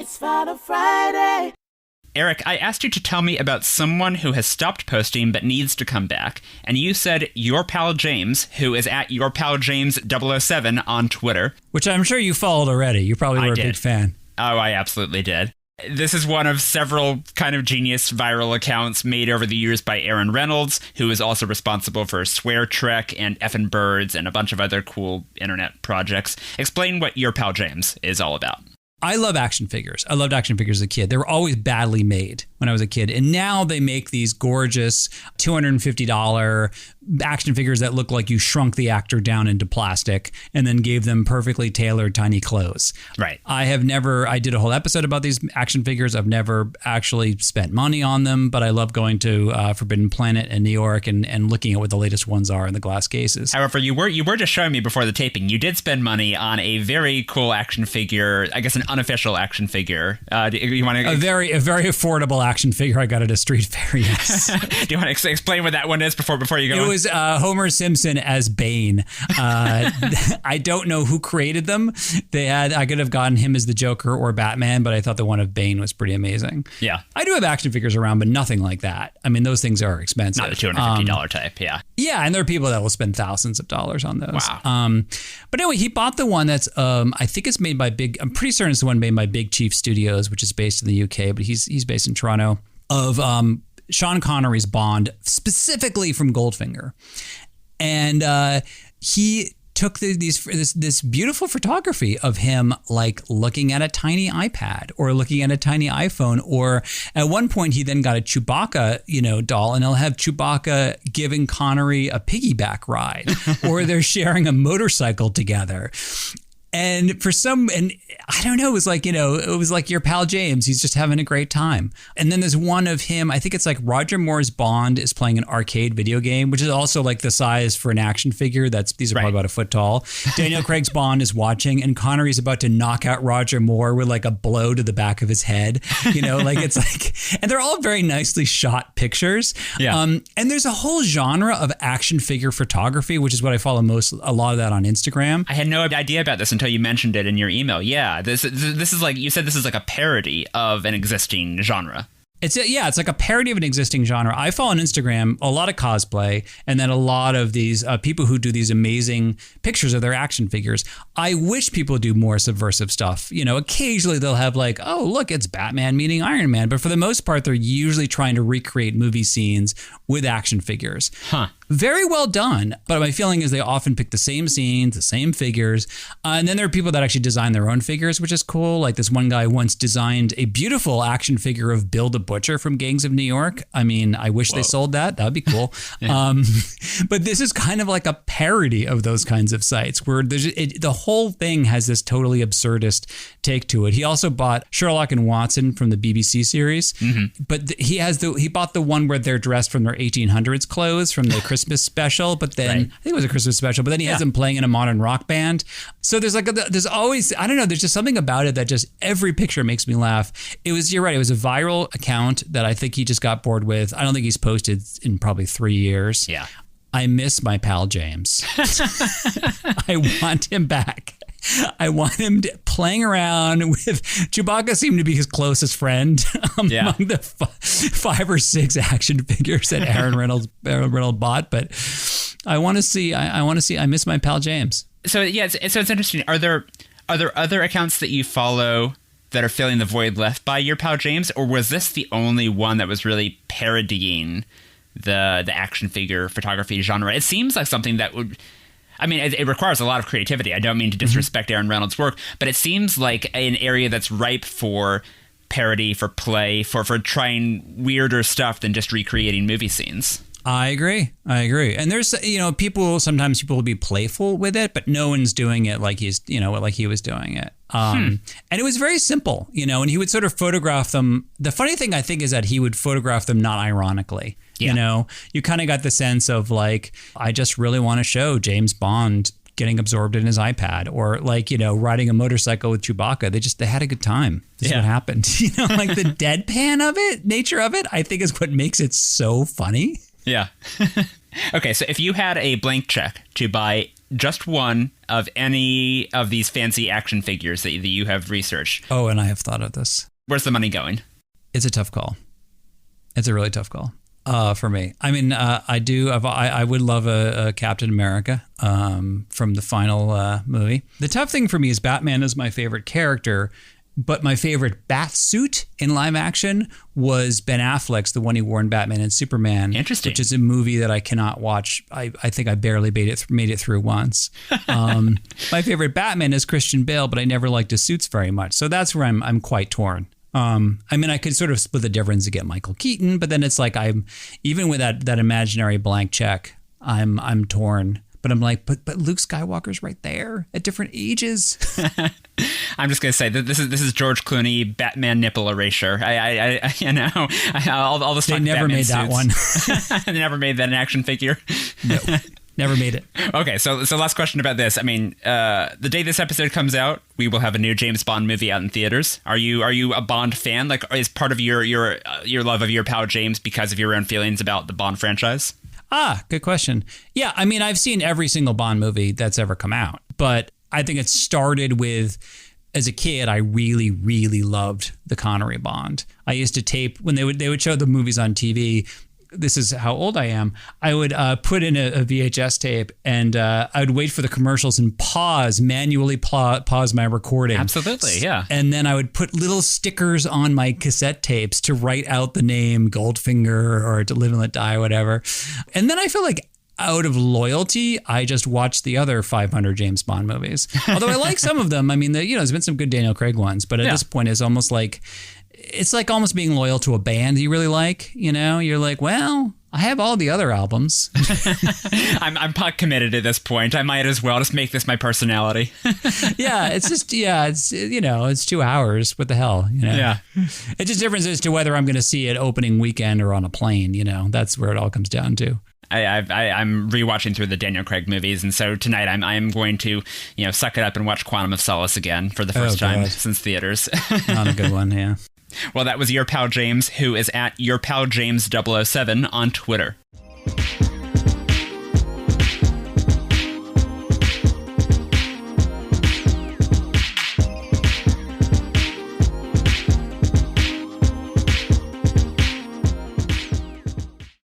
It's Final Friday. Eric, I asked you to tell me about someone who has stopped posting but needs to come back, and you said your pal James, who is at yourpaljames007 on Twitter. Which I'm sure you followed already. You probably were a big fan. Oh, I absolutely did. This is one of several kind of genius viral accounts made over the years by Aaron Reynolds, who is also responsible for Swear Trek and Effin' Birds and a bunch of other cool internet projects. Explain what Your Pal James is all about. I love action figures. I loved action figures as a kid. They were always badly made when I was a kid. And now they make these gorgeous $250 action figures that look like you shrunk the actor down into plastic and then gave them perfectly tailored tiny clothes. Right. I did a whole episode about these action figures. I've never actually spent money on them, but I love going to Forbidden Planet in New York and looking at what the latest ones are in the glass cases. However, you were just showing me before the taping, you did spend money on a very cool action figure, I guess an unofficial action figure. You want to a very affordable action figure I got at a street fair, yes. Do you want to explain what that one is before you go? It was Homer Simpson as Bane. I don't know who created them. I could have gotten him as the Joker or Batman, but I thought the one of Bane was pretty amazing. Yeah. I do have action figures around, but nothing like that. I mean, those things are expensive. Not the $250 type, yeah. Yeah, and there are people that will spend thousands of dollars on those. Wow. But anyway, he bought the one that's, I think it's made by I'm pretty certain it's the one made by Big Chief Studios, which is based in the UK, but he's based in Toronto, of Sean Connery's Bond, specifically from Goldfinger. And he took this beautiful photography of him like looking at a tiny iPad or looking at a tiny iPhone, or at one point he then got a Chewbacca, doll, and he'll have Chewbacca giving Connery a piggyback ride, or they're sharing a motorcycle together. And I don't know, it was like Your Pal James. He's just having a great time. And then there's one of him, I think it's like Roger Moore's Bond is playing an arcade video game, which is also like the size for an action figure. These are probably about a foot tall. Daniel Craig's Bond is watching, and Connery's about to knock out Roger Moore with like a blow to the back of his head. And they're all very nicely shot pictures. Yeah. And there's a whole genre of action figure photography, which is what I follow a lot of that on Instagram. I had no idea about this until you mentioned it in your email. Yeah, this is like, you said this is like a parody of an existing genre. It's like a parody of an existing genre. I follow on Instagram a lot of cosplay, and then a lot of these people who do these amazing pictures of their action figures. I wish people do more subversive stuff. Occasionally they'll have like, oh, look, it's Batman meeting Iron Man. But for the most part, they're usually trying to recreate movie scenes with action figures. Huh. Very well done, but my feeling is they often pick the same scenes, the same figures, and then there are people that actually design their own figures, which is cool. Like this one guy once designed a beautiful action figure of Bill the Butcher from Gangs of New York. I mean, I wish they sold that. That would be cool. Yeah. But this is kind of like a parody of those kinds of sites where the whole thing has this totally absurdist take to it. He also bought Sherlock and Watson from the BBC series, but he bought the one where they're dressed from their 1800s clothes from the Christmas special, but then I think it was a Christmas special, but then he has them playing in a modern rock band. So there's always, I don't know, there's just something about it that just every picture makes me laugh. You're right, it was a viral account that I think he just got bored with. I don't think he's posted in probably 3 years. Yeah. I miss my pal James. I want him back. I want him playing around with Chewbacca. Seemed to be his closest friend among the 5 or 6 action figures that Aaron Reynolds bought. But I want to see. I miss my pal James. So yeah, it's interesting. Are there other accounts that you follow that are filling the void left by Your Pal James, or was this the only one that was really parodying the action figure photography genre? It seems like something that would. I mean, it requires a lot of creativity. I don't mean to disrespect Aaron Reynolds' work, but it seems like an area that's ripe for parody, for play, for trying weirder stuff than just recreating movie scenes. I agree. And there's, sometimes people will be playful with it, but no one's doing it like like he was doing it. And it was very simple, and he would sort of photograph them. The funny thing I think is that he would photograph them not ironically. Yeah. You kind of got the sense of like, I just really want to show James Bond getting absorbed in his iPad, or like, riding a motorcycle with Chewbacca. They had a good time. This is what happened. Like the deadpan nature of it, I think is what makes it so funny. Yeah. Okay, so if you had a blank check to buy just one of any of these fancy action figures that you have researched. Oh, and I have thought of this. Where's the money going? It's a tough call. It's a really tough call for me. I mean, I would love a Captain America from the final movie. The tough thing for me is Batman is my favorite character, but my favorite bat suit in live action was Ben Affleck's, the one he wore in Batman and Superman. Interesting. Which is a movie that I cannot watch. I think I barely made it through once. My favorite Batman is Christian Bale, but I never liked his suits very much. So that's where I'm quite torn. I mean, I could sort of split the difference and get Michael Keaton, but then it's like I'm even with that imaginary blank check, I'm torn. But I'm like, but Luke Skywalker's right there at different ages. I'm just gonna say that this is George Clooney Batman nipple erasure. I you know, all this. They never made that one. They never made that an action figure. No, never made it. Okay, so last question about this. I mean, the day this episode comes out, we will have a new James Bond movie out in theaters. Are you a Bond fan? Like, is part of your love of your pal James because of your own feelings about the Bond franchise? Good question. Yeah, I mean, I've seen every single Bond movie that's ever come out, but I think it started with, as a kid, I really, really loved the Connery Bond. I used to tape, when they would show the movies on TV, this is how old I am, I would put in a VHS tape and I would wait for the commercials and manually pause my recording. Absolutely, yeah. And then I would put little stickers on my cassette tapes to write out the name Goldfinger or To Live and Let Die, whatever. And then I feel like out of loyalty, I just watched the other 500 James Bond movies. Although I like some of them. I mean, there's been some good Daniel Craig ones, but at this point it's almost like, it's like almost being loyal to a band you really like, you know? You're like, well, I have all the other albums. I'm pot committed at this point. I might as well just make this my personality. It's 2 hours. What the hell, you know? Yeah. It's just difference as to whether I'm going to see it opening weekend or on a plane, you know? That's where it all comes down to. I'm rewatching through the Daniel Craig movies, and so tonight I'm going to, suck it up and watch Quantum of Solace again for the first time since theaters. Not a good one, yeah. Well, that was your pal James, who is at yourpaljames007 on Twitter.